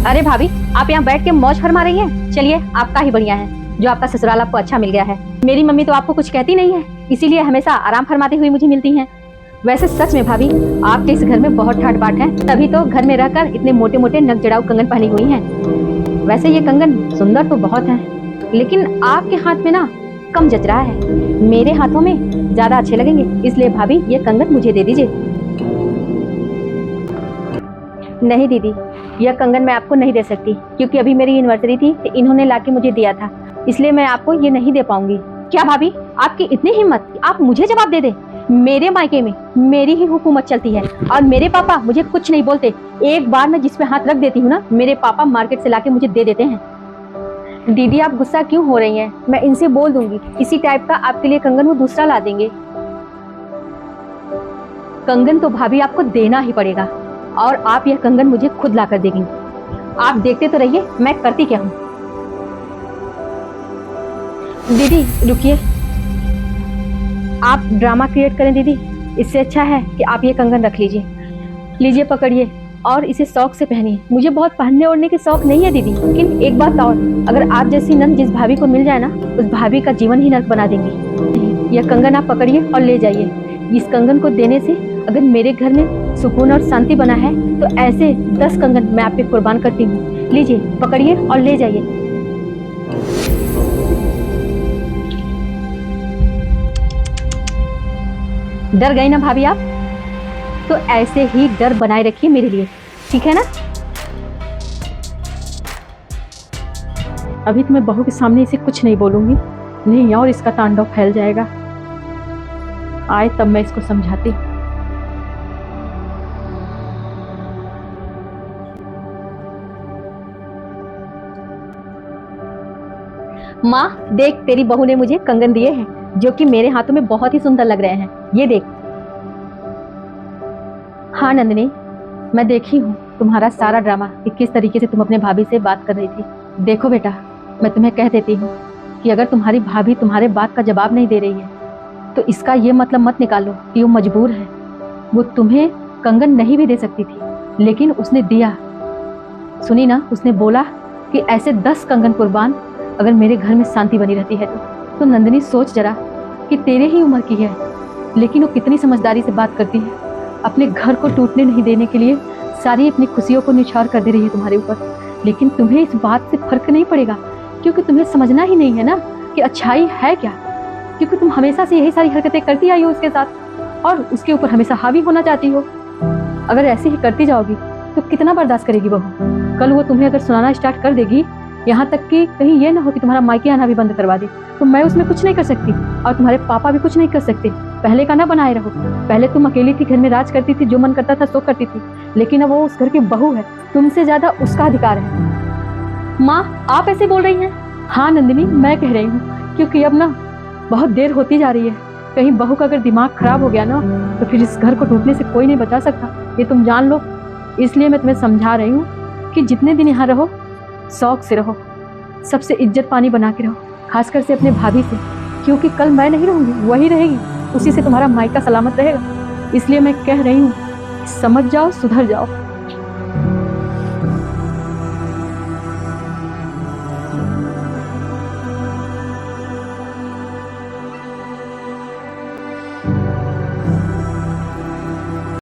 अरे भाभी, आप यहाँ बैठ के मौज फरमा रही हैं। चलिए, आपका ही बढ़िया है जो आपका ससुराल आपको अच्छा मिल गया है। मेरी मम्मी तो आपको कुछ कहती नहीं है, इसीलिए हमेशा आराम फरमाती हुई मुझे मिलती हैं। वैसे सच में भाभी, आपके इस घर में बहुत ठाट बाट है, तभी तो घर में रहकर इतने मोटे मोटे नग जड़ाऊ कंगन पहनी हुई हैं। वैसे ये कंगन सुंदर तो बहुत है, लेकिन आपके हाथ में ना कम जच रहा है। मेरे हाथों में ज्यादा अच्छे लगेंगे, इसलिए भाभी ये कंगन मुझे दे दीजिए। नहीं दीदी, यह कंगन मैं आपको नहीं दे सकती, क्योंकि अभी मेरी एनिवर्सरी थी तो इन्होंने लाके मुझे दिया था, इसलिए मैं आपको ये नहीं दे पाऊंगी। क्या भाभी, आपकी इतनी हिम्मत, आप मुझे जवाब दे दे? मेरे मायके में मेरी ही हुकूमत चलती है और मेरे पापा मुझे कुछ नहीं बोलते। एक बार मैं जिस पे हाथ रख देती हूँ ना, मेरे पापा मार्केट से लाके मुझे दे देते हैं। दीदी, आप गुस्सा क्यों हो रही हैं? मैं इनसे बोल दूंगी, इसी टाइप का आपके लिए कंगन वो दूसरा ला देंगे। कंगन तो भाभी आपको देना ही पड़ेगा, और आप यह कंगन मुझे खुद ला कर देंगी। आप देखते तो रहिए मैं करती क्या हूँ। दीदी रुकिए, आप ड्रामा क्रिएट करें दीदी, इससे अच्छा है कि आप ये कंगन रख लीजिए। लीजिए, पकड़िए और इसे शौक से पहनिए। मुझे बहुत पहनने ओढ़ने के शौक नहीं है दीदी, लेकिन एक बात और, अगर आप जैसी नंद जिस भाभी को मिल जाए ना, उस भाभी का जीवन ही नर्क बना देंगी। यह कंगन आप पकड़िए और ले जाइए। इस कंगन को देने से अगर मेरे घर में सुकून और शांति बना है, तो ऐसे 10 कंगन मैं आप पे कुर्बान करती हूँ। लीजिए, पकड़िए और ले जाइए। डर गई ना भाभी आप? तो ऐसे ही डर बनाए रखिए मेरे लिए, ठीक है ना? अभी तो मैं बहू के सामने इसे कुछ नहीं बोलूंगी, नहीं और इसका तांडव फैल जाएगा। आए तब मैं इसको समझाती। माँ देख, तेरी बहू ने मुझे कंगन दिए हैं, जो कि मेरे हाथों में बहुत ही सुंदर लग रहे हैं। ये देख। हाँ नंदिनी, मैं देखी हूँ तुम्हारा सारा ड्रामा, कि किस तरीके से तुम अपने भाभी से बात कर रही थी। देखो बेटा, मैं तुम्हें कह देती हूँ कि अगर तुम्हारी भाभी तुम्हारे बात का जवाब नहीं दे रही है, तो इसका ये मतलब मत निकालो कि वो मजबूर है। वो तुम्हें कंगन नहीं भी दे सकती थी, लेकिन उसने दिया। सुनी ना, उसने बोला कि ऐसे 10 कंगन कुर्बान अगर मेरे घर में शांति बनी रहती है तो नंदिनी सोच जरा कि तेरे ही उम्र की है, लेकिन वो कितनी समझदारी से बात करती है। अपने घर को टूटने नहीं देने के लिए सारी अपनी खुशियों को न्यौछावर कर दे रही है तुम्हारे ऊपर। लेकिन तुम्हें इस बात से फर्क नहीं पड़ेगा, क्योंकि तुम्हें समझना ही नहीं है ना कि अच्छाई है क्या। क्योंकि तुम हमेशा से यही सारी हरकतें करती आई हो उसके साथ, और उसके ऊपर हमेशा हावी होना चाहती हो। अगर ऐसे ही करती जाओगी तो कितना बर्दाश्त करेगी बहू? कल वो तुम्हें अगर सुनाना स्टार्ट कर देगी, यहाँ तक कि कहीं ये ना हो कि तुम्हारा मायके आना भी बंद करवा दे, तो मैं उसमें कुछ नहीं कर सकती, और तुम्हारे पापा भी कुछ नहीं कर सकते। पहले का ना बनाए रहो। पहले तुम अकेली थी, घर में राज करती थी, जो मन करता था सो करती थी, लेकिन अब वो उस घर की बहू है, तुमसे ज्यादा उसका अधिकार है। माँ, आप ऐसे बोल रही हैं? हाँ नंदिनी, मैं कह रही हूँ, क्योंकि अब ना बहुत देर होती जा रही है। कहीं बहू का अगर दिमाग खराब हो गया ना, तो फिर इस घर को टूटने से कोई नहीं बचा सकता, ये तुम जान लो। इसलिए मैं तुम्हें समझा रही हूँ कि जितने दिन यहाँ रहो, शौक से रहो, सबसे इज्जत पानी बना के रहो, खासकर से अपने भाभी से, क्योंकि कल मैं नहीं रहूंगी, वही रहेगी, उसी से तुम्हारा मायका सलामत रहेगा। इसलिए मैं कह रही हूँ, समझ जाओ, सुधर जाओ।